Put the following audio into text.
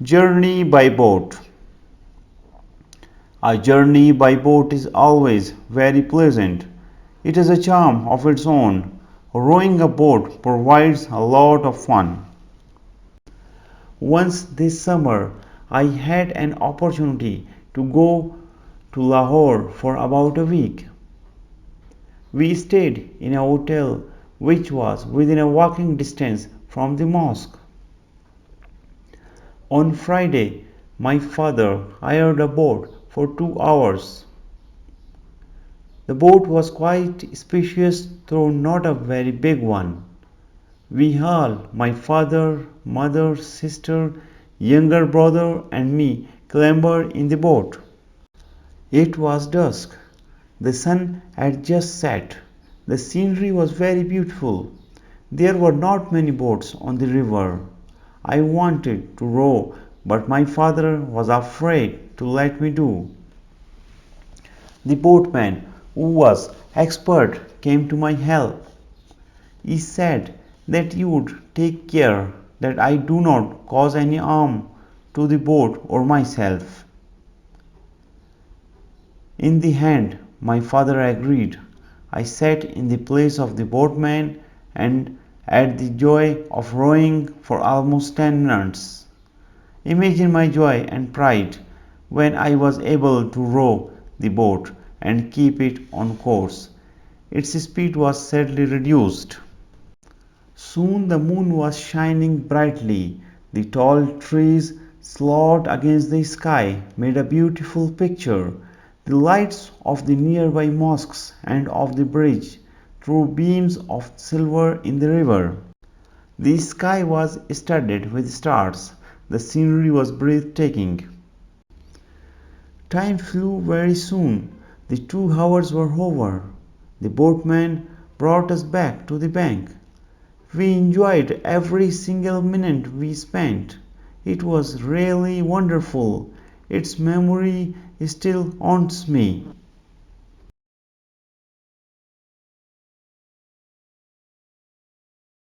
Journey by boat. A journey by boat is always very pleasant. It has a charm of its own. Rowing a boat provides a lot of fun. Once this summer, I had an opportunity to go to Lahore for about a week. We stayed in a hotel which was within a walking distance from the mosque. On Friday, my father hired a boat for 2 hours. The boat was quite spacious, though not a very big one. We all, my father, mother, sister, younger brother, and me, clambered in the boat. It was dusk. The sun had just set. The scenery was very beautiful. There were not many boats on the river. I wanted to row, but my father was afraid to let me do. The boatman, who was expert, came to my help. He said that he would take care that I do not cause any harm to the boat or myself. In the end, my father agreed. I sat in the place of the boatman and had the joy of rowing for almost 10 minutes. Imagine my joy and pride when I was able to row the boat and keep it on course. Its speed was sadly reduced. Soon the moon was shining brightly. The tall trees, slouched against the sky, made a beautiful picture. The lights of the nearby mosques and of the bridge threw beams of silver in the river. The sky was studded with stars. The scenery was breathtaking. Time flew very soon. The 2 hours were over. The boatman brought us back to the bank. We enjoyed every single minute we spent. It was really wonderful. Its memory still haunts me.